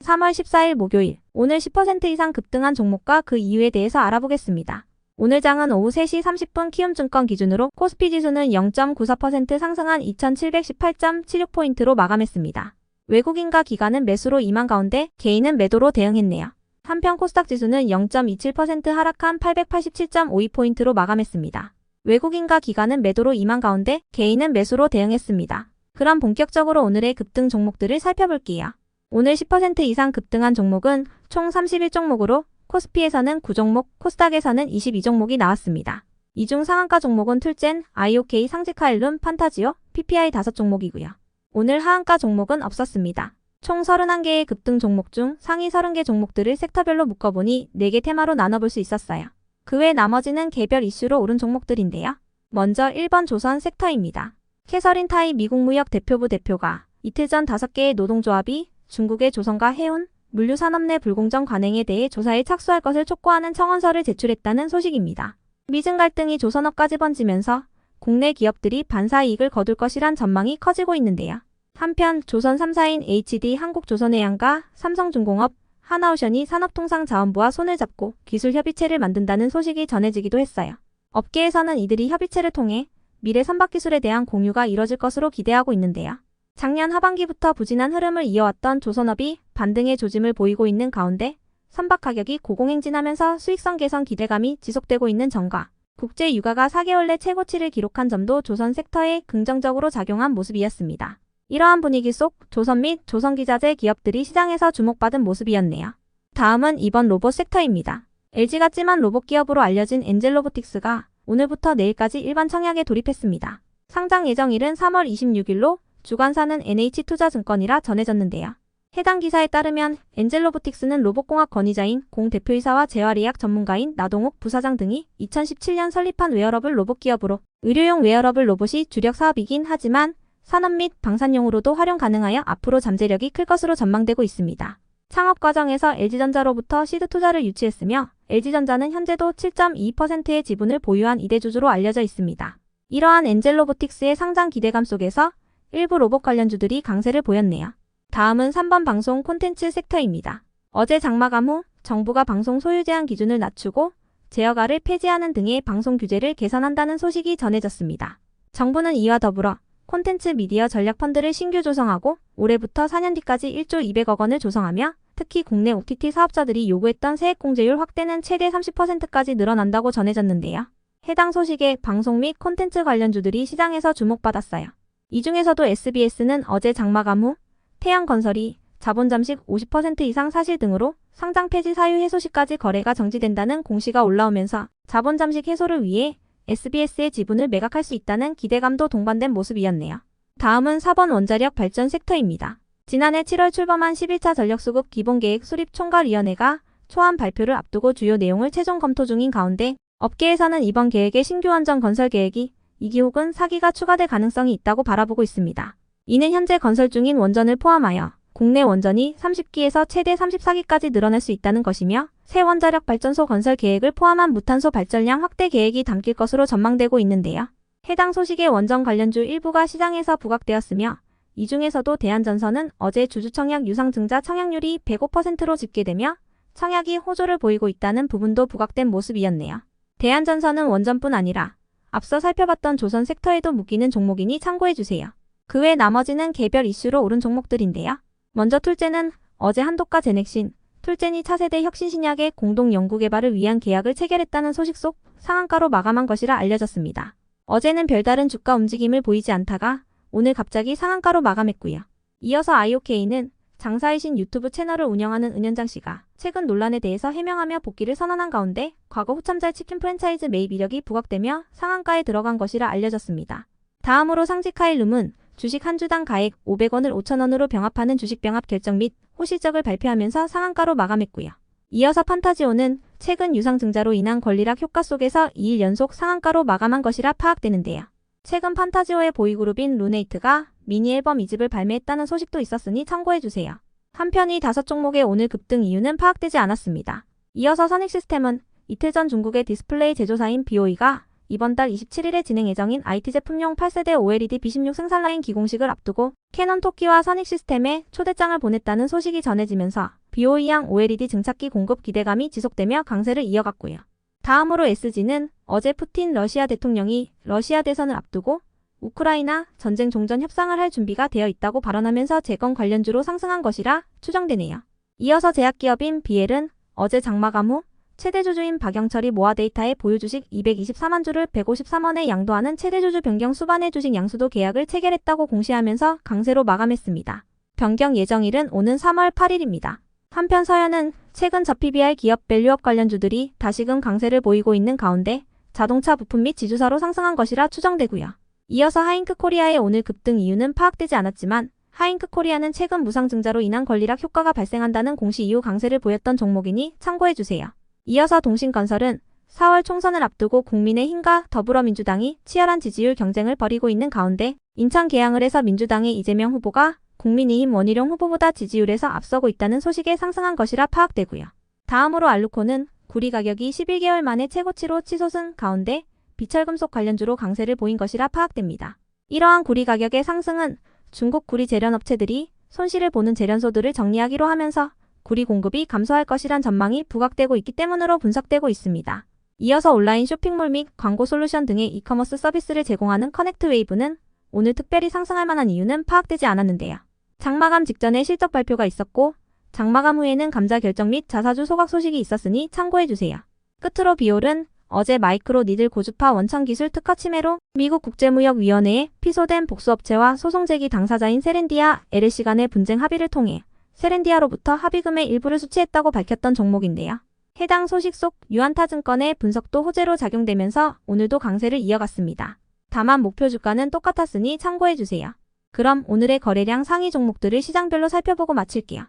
3월 14일 목요일, 오늘 10% 이상 급등한 종목과 그 이유에 대해서 알아보겠습니다. 오늘 장은 오후 3시 30분 키움증권 기준으로 코스피 지수는 0.94% 상승한 2718.76포인트로 마감했습니다. 외국인과 기관은 매수로 임한 가운데 개인은 매도로 대응했네요. 한편 코스닥 지수는 0.27% 하락한 887.52포인트로 마감했습니다. 외국인과 기관은 매도로 임한 가운데 개인은 매수로 대응했습니다. 그럼 본격적으로 오늘의 급등 종목들을 살펴볼게요. 오늘 10% 이상 급등한 종목은 총 31종목으로 코스피에서는 9종목, 코스닥에서는 22종목이 나왔습니다. 이 중 상한가 종목은 툴젠, IOK, 상지카일룸, 판타지오, PPI 5종목이고요. 오늘 하한가 종목은 없었습니다. 총 31개의 급등 종목 중 상위 30개 종목들을 섹터별로 묶어보니 4개 테마로 나눠볼 수 있었어요. 그 외 나머지는 개별 이슈로 오른 종목들인데요. 먼저 1번 조선 섹터입니다. 캐서린 타이 미국 무역 대표부 대표가 이틀 전 5개의 노동조합이 중국의 조선과 해운, 물류산업 내 불공정 관행에 대해 조사에 착수할 것을 촉구하는 청원서를 제출했다는 소식입니다. 미중 갈등이 조선업까지 번지면서 국내 기업들이 반사이익을 거둘 것이란 전망이 커지고 있는데요. 한편 조선 3사인 HD 한국조선해양과 삼성중공업, 하나오션이 산업통상자원부와 손을 잡고 기술협의체를 만든다는 소식이 전해지기도 했어요. 업계에서는 이들이 협의체를 통해 미래 선박기술에 대한 공유가 이뤄질 것으로 기대하고 있는데요. 작년 하반기부터 부진한 흐름을 이어왔던 조선업이 반등의 조짐을 보이고 있는 가운데 선박 가격이 고공행진하면서 수익성 개선 기대감이 지속되고 있는 점과 국제 유가가 4개월 내 최고치를 기록한 점도 조선 섹터에 긍정적으로 작용한 모습이었습니다. 이러한 분위기 속 조선 및 조선기자재 기업들이 시장에서 주목받은 모습이었네요. 다음은 이번 로봇 섹터입니다. LG가 찜한 로봇 기업으로 알려진 엔젤로보틱스가 오늘부터 내일까지 일반 청약에 돌입했습니다. 상장 예정일은 3월 26일로 주관사는 NH투자증권이라 전해졌는데요. 해당 기사에 따르면 엔젤로보틱스는 로봇공학 권위자인 공 대표이사와 재활의학 전문가인 나동욱 부사장 등이 2017년 설립한 웨어러블 로봇 기업으로 의료용 웨어러블 로봇이 주력 사업이긴 하지만 산업 및 방산용으로도 활용 가능하여 앞으로 잠재력이 클 것으로 전망되고 있습니다. 창업 과정에서 LG전자로부터 시드 투자를 유치했으며 LG전자는 현재도 7.22%의 지분을 보유한 이대주주로 알려져 있습니다. 이러한 엔젤로보틱스의 상장 기대감 속에서 일부 로봇 관련주들이 강세를 보였네요. 다음은 3번 방송 콘텐츠 섹터입니다. 어제 장마감 후 정부가 방송 소유 제한 기준을 낮추고 제어가를 폐지하는 등의 방송 규제를 개선한다는 소식이 전해졌습니다. 정부는 이와 더불어 콘텐츠 미디어 전략 펀드를 신규 조성하고 올해부터 4년 뒤까지 1조 200억 원을 조성하며 특히 국내 OTT 사업자들이 요구했던 세액공제율 확대는 최대 30%까지 늘어난다고 전해졌는데요. 해당 소식에 방송 및 콘텐츠 관련주들이 시장에서 주목받았어요. 이 중에서도 SBS는 어제 장마감 후 태양건설이 자본 잠식 50% 이상 사실 등으로 상장 폐지 사유 해소 시까지 거래가 정지된다는 공시가 올라오면서 자본 잠식 해소를 위해 SBS의 지분을 매각할 수 있다는 기대감도 동반된 모습이었네요. 다음은 4번 원자력 발전 섹터입니다. 지난해 7월 출범한 11차 전력수급 기본계획 수립 총괄위원회가 초안 발표를 앞두고 주요 내용을 최종 검토 중인 가운데 업계에서는 이번 계획의 신규 원전 건설 계획이 2기 혹은 4기가 추가될 가능성이 있다고 바라보고 있습니다. 이는 현재 건설 중인 원전을 포함하여 국내 원전이 30기에서 최대 34기까지 늘어날 수 있다는 것이며 새 원자력 발전소 건설 계획을 포함한 무탄소 발전량 확대 계획이 담길 것으로 전망되고 있는데요. 해당 소식의 원전 관련주 일부가 시장에서 부각되었으며 이 중에서도 대한전선은 어제 주주청약 유상증자 청약률이 105%로 집계되며 청약이 호조를 보이고 있다는 부분도 부각된 모습이었네요. 대한전선은 원전뿐 아니라 앞서 살펴봤던 조선 섹터에도 묶이는 종목이니 참고해주세요. 그 외 나머지는 개별 이슈로 오른 종목들인데요. 먼저 툴젠은 어제 한독과 제넥신, 툴젠이 차세대 혁신신약의 공동 연구개발을 위한 계약을 체결했다는 소식 속 상한가로 마감한 것이라 알려졌습니다. 어제는 별다른 주가 움직임을 보이지 않다가 오늘 갑자기 상한가로 마감했고요. 이어서 IOK는 장사이신 유튜브 채널을 운영하는 은현장 씨가 최근 논란에 대해서 해명하며 복귀를 선언한 가운데 과거 후참잘 치킨 프랜차이즈 매입 이력이 부각되며 상한가에 들어간 것이라 알려졌습니다. 다음으로 상지카일룸은 주식 한 주당 가액 500원을 5,000원으로 병합하는 주식 병합 결정 및 호실적을 발표하면서 상한가로 마감했고요. 이어서 판타지오는 최근 유상증자로 인한 권리락 효과 속에서 2일 연속 상한가로 마감한 것이라 파악되는데요. 최근 판타지오의 보이그룹인 루네이트가 미니 앨범 2집을 발매했다는 소식도 있었으니 참고해주세요. 한편 이 5종목의 오늘 급등 이유는 파악되지 않았습니다. 이어서 선익시스템은 이틀 전 중국의 디스플레이 제조사인 BOE가 이번 달 27일에 진행 예정인 IT 제품용 8세대 OLED B16 생산 라인 기공식을 앞두고 캐논 토키와 선익시스템에 초대장을 보냈다는 소식이 전해지면서 BOE양 OLED 증착기 공급 기대감이 지속되며 강세를 이어갔고요. 다음으로 SG는 어제 푸틴 러시아 대통령이 러시아 대선을 앞두고 우크라이나 전쟁 종전 협상을 할 준비가 되어 있다고 발언하면서 재건 관련주로 상승한 것이라 추정되네요. 이어서 제약기업인 BL은 어제 장마감 후 최대 주주인 박영철이 모아데이터의 보유 주식 224만 주를 153원에 양도하는 최대 주주 변경 수반의 주식 양수도 계약을 체결했다고 공시하면서 강세로 마감했습니다. 변경 예정일은 오는 3월 8일입니다. 한편 서현은 최근 저PBR 기업 밸류업 관련주들이 다시금 강세를 보이고 있는 가운데 자동차 부품 및 지주사로 상승한 것이라 추정되고요. 이어서 하잉크 코리아의 오늘 급등 이유는 파악되지 않았지만 하잉크 코리아는 최근 무상증자로 인한 권리락 효과가 발생한다는 공시 이후 강세를 보였던 종목이니 참고해주세요. 이어서 동신건설은 4월 총선을 앞두고 국민의힘과 더불어민주당이 치열한 지지율 경쟁을 벌이고 있는 가운데 인천 계양을 해서 민주당의 이재명 후보가 국민의힘 원희룡 후보보다 지지율에서 앞서고 있다는 소식에 상승한 것이라 파악되고요. 다음으로 알루코는 구리 가격이 11개월 만에 최고치로 치솟은 가운데 비철금속 관련주로 강세를 보인 것이라 파악됩니다. 이러한 구리 가격의 상승은 중국 구리 재련업체들이 손실을 보는 재련소들을 정리하기로 하면서 구리 공급이 감소할 것이란 전망이 부각되고 있기 때문으로 분석되고 있습니다. 이어서 온라인 쇼핑몰 및 광고 솔루션 등의 이커머스 서비스를 제공하는 커넥트웨이브는 오늘 특별히 상승할 만한 이유는 파악되지 않았는데요. 장마감 직전에 실적 발표가 있었고 장마감 후에는 감자 결정 및 자사주 소각 소식이 있었으니 참고해주세요. 끝으로 비올은 어제 마이크로 니들 고주파 원천기술 특허 침해로 미국 국제무역위원회에 피소된 복수업체와 소송 제기 당사자인 세렌디아 LLC 간의 분쟁 합의를 통해 세렌디아로부터 합의금의 일부를 수취했다고 밝혔던 종목인데요. 해당 소식 속 유안타증권의 분석도 호재로 작용되면서 오늘도 강세를 이어갔습니다. 다만 목표 주가는 똑같았으니 참고해주세요. 그럼 오늘의 거래량 상위 종목들을 시장별로 살펴보고 마칠게요.